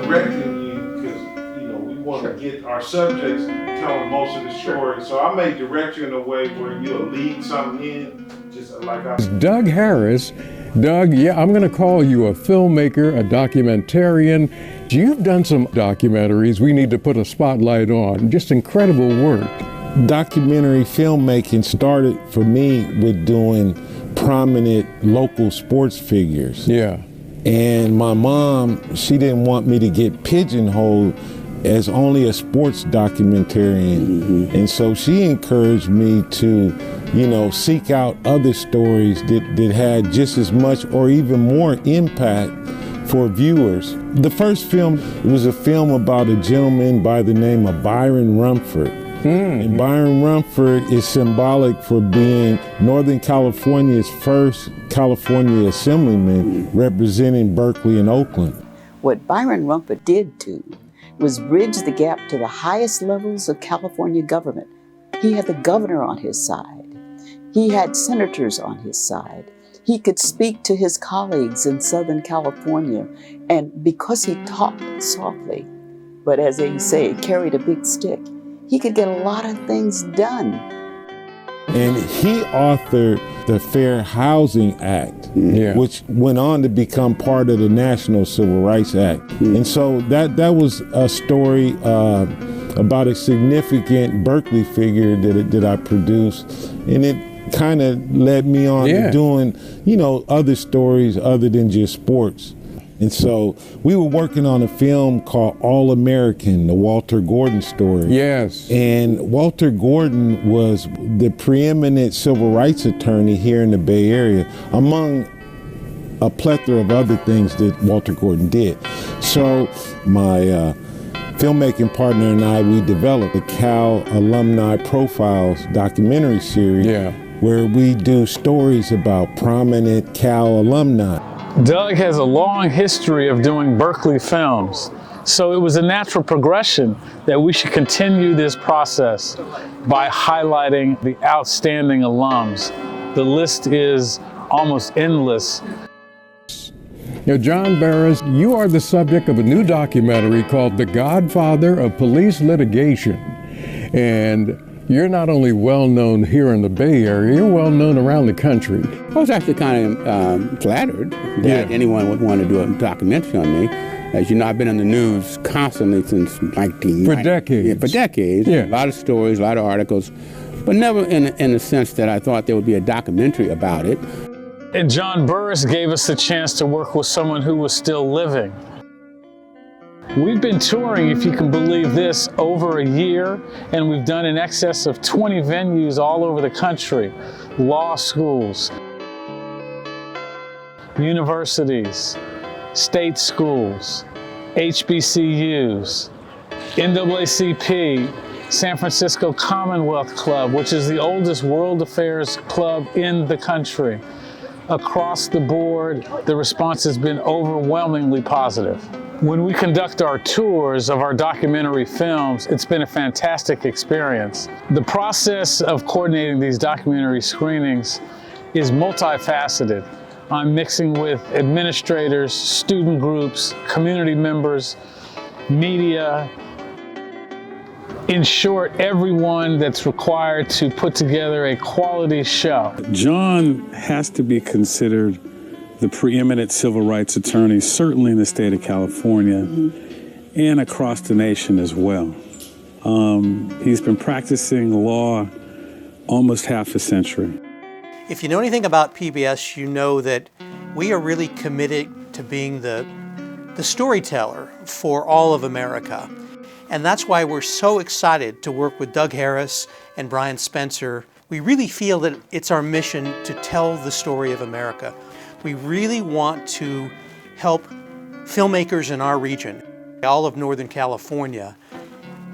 directing you because, you know, we want to get our subjects telling most of the story. So I may direct you in a way where you'll lead something in, just like I said. Doug Harris. Doug, yeah, I'm going to call you a filmmaker, a documentarian. You've done some documentaries we need to put a spotlight on. Just incredible work. Documentary filmmaking started for me with doing prominent local sports figures. Yeah. And my mom, she didn't want me to get pigeonholed as only a sports documentarian. And so she encouraged me to, you know, seek out other stories that had just as much or even more impact for viewers. The first film was a film about a gentleman by the name of Byron Rumford. And Byron Rumford is symbolic for being Northern California's first California Assemblyman representing Berkeley and Oakland. What Byron Rumford did do was bridge the gap to the highest levels of California government. He had the governor on his side. He had senators on his side. He could speak to his colleagues in Southern California, and because he talked softly, but as they say, carried a big stick, he could get a lot of things done. And he authored the Fair Housing Act, which went on to become part of the National Civil Rights Act. And so that was a story about a significant Berkeley figure that I produced, and it kind of led me on to doing, you know, other stories other than just sports. And so we were working on a film called All American, the Walter Gordon story. Yes. And Walter Gordon was the preeminent civil rights attorney here in the Bay Area, among a plethora of other things that Walter Gordon did. So my filmmaking partner and I, we developed the Cal Alumni Profiles documentary series where we do stories about prominent Cal alumni. Doug has a long history of doing Berkeley films, so it was a natural progression that we should continue this process by highlighting the outstanding alums. The list is almost endless. Now, John Barris, you are the subject of a new documentary called The Godfather of Police Litigation. And you're not only well-known here in the Bay Area, you're well-known around the country. I was actually kind of flattered that anyone would want to do a documentary on me. As you know, I've been in the news constantly since 1990. For decades. Yeah, for decades. Yeah. A lot of stories, a lot of articles, but never in the sense that I thought there would be a documentary about it. And John Burris gave us the chance to work with someone who was still living. We've been touring, if you can believe this, over a year, and we've done in excess of 20 venues all over the country. Law schools, universities, state schools, HBCUs, NAACP, San Francisco Commonwealth Club, which is the oldest world affairs club in the country. Across the board, the response has been overwhelmingly positive. When we conduct our tours of our documentary films, it's been a fantastic experience. The process of coordinating these documentary screenings is multifaceted. I'm mixing with administrators, student groups, community members, media. In short, everyone that's required to put together a quality show. John has to be considered the preeminent civil rights attorney, certainly in the state of California and across the nation as well. He's been practicing law almost half a century. If you know anything about PBS, you know that we are really committed to being the storyteller for all of America. And that's why we're so excited to work with Doug Harris and Brian Spencer. We really feel that it's our mission to tell the story of America. We really want to help filmmakers in our region, all of Northern California,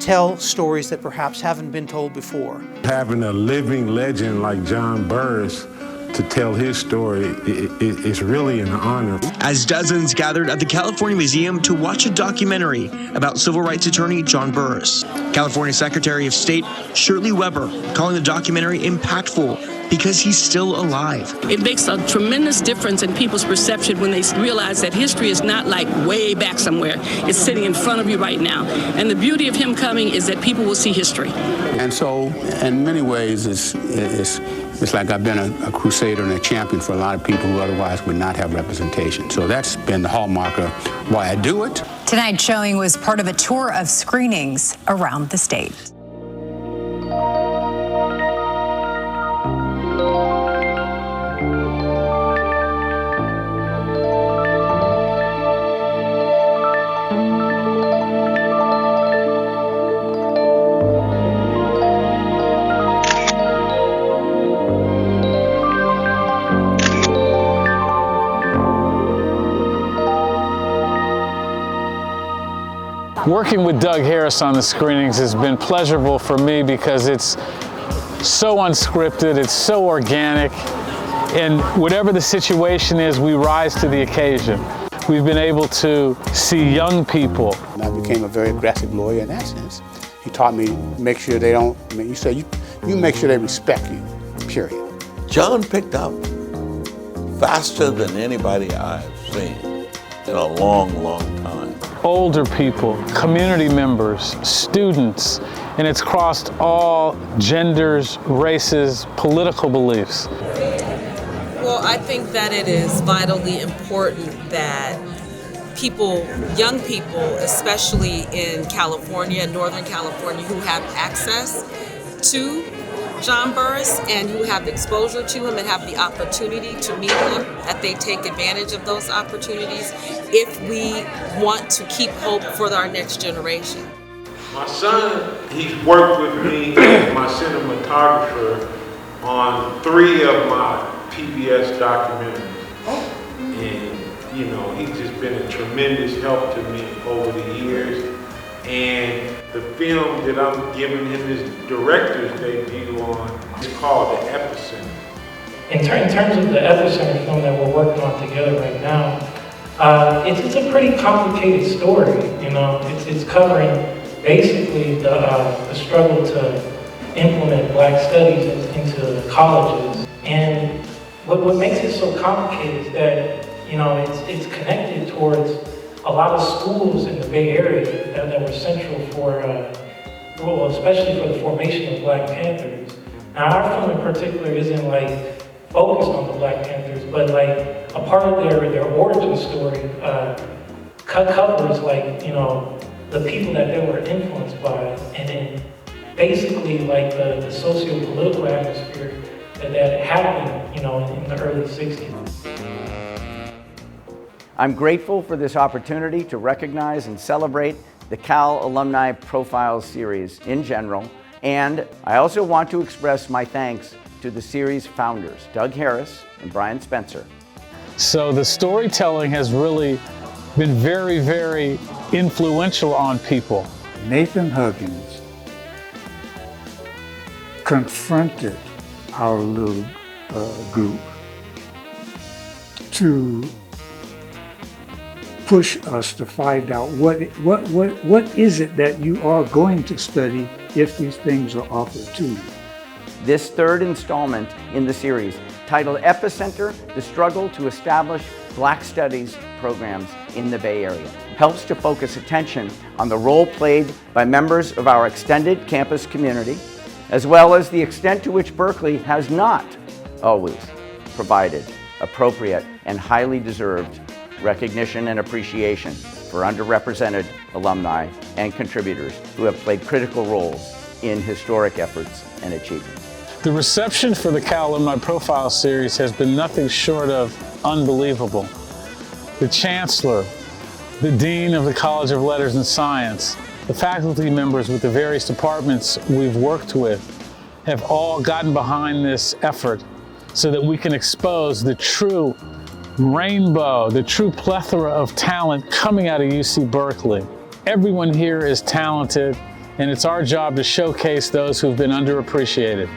tell stories that perhaps haven't been told before. Having a living legend like John Burris to tell his story, it's really an honor. As dozens gathered at the California Museum to watch a documentary about civil rights attorney John Burris. California Secretary of State Shirley Weber calling the documentary impactful because he's still alive. It makes a tremendous difference in people's perception when they realize that history is not like way back somewhere. It's sitting in front of you right now. And the beauty of him coming is that people will see history. And so, in many ways, it's like I've been a crusader and a champion for a lot of people who otherwise would not have representation. So that's been the hallmark of why I do it. Tonight's showing was part of a tour of screenings around the state. Working with Doug Harris on the screenings has been pleasurable for me because it's so unscripted, it's so organic, and whatever the situation is, we rise to the occasion. We've been able to see young people. And I became a very aggressive lawyer in that sense. He taught me make sure they don't, I mean, you say you make sure they respect you, period. John picked up faster than anybody I've seen in a long, long time. Older people, community members, students, and it's crossed all genders, races, political beliefs. Well, I think that it is vitally important that people, young people, especially in California, Northern California, who have access to John Burris and who have exposure to him and have the opportunity to meet him, that they take advantage of those opportunities if we want to keep hope for our next generation. My son, he's worked with me as my cinematographer on 3 of my PBS documentaries. And, you know, he's just been a tremendous help to me over the years. And the film that I'm giving him his director's debut on is called The Epicenter. In terms of the Epicenter film that we're working on together right now, it's a pretty complicated story. You know, it's covering basically the struggle to implement Black studies into colleges. And what makes it so complicated is that, you know, it's connected towards a lot of schools in the Bay Area that were central for, well, especially for the formation of Black Panthers. Now, our film in particular isn't like focused on the Black Panthers, but like a part of their origin story covers like, you know, the people that they were influenced by, and then basically like the socio-political atmosphere that happened, you know, in the early 60s. I'm grateful for this opportunity to recognize and celebrate the Cal Alumni Profiles series in general, and I also want to express my thanks to the series founders, Doug Harris and Brian Spencer. So the storytelling has really been very, very influential on people. Nathan Huggins confronted our little group to push us to find out what is it that you are going to study if these things are offered to you. This third installment in the series, titled Epicenter, the struggle to establish Black Studies programs in the Bay Area, helps to focus attention on the role played by members of our extended campus community, as well as the extent to which Berkeley has not always provided appropriate and highly deserved recognition and appreciation for underrepresented alumni and contributors who have played critical roles in historic efforts and achievements. The reception for the Cal Alumni Profiles series has been nothing short of unbelievable. The Chancellor, the Dean of the College of Letters and Science, the faculty members with the various departments we've worked with have all gotten behind this effort so that we can expose the true rainbow, the true plethora of talent coming out of UC Berkeley. Everyone here is talented, and it's our job to showcase those who've been underappreciated.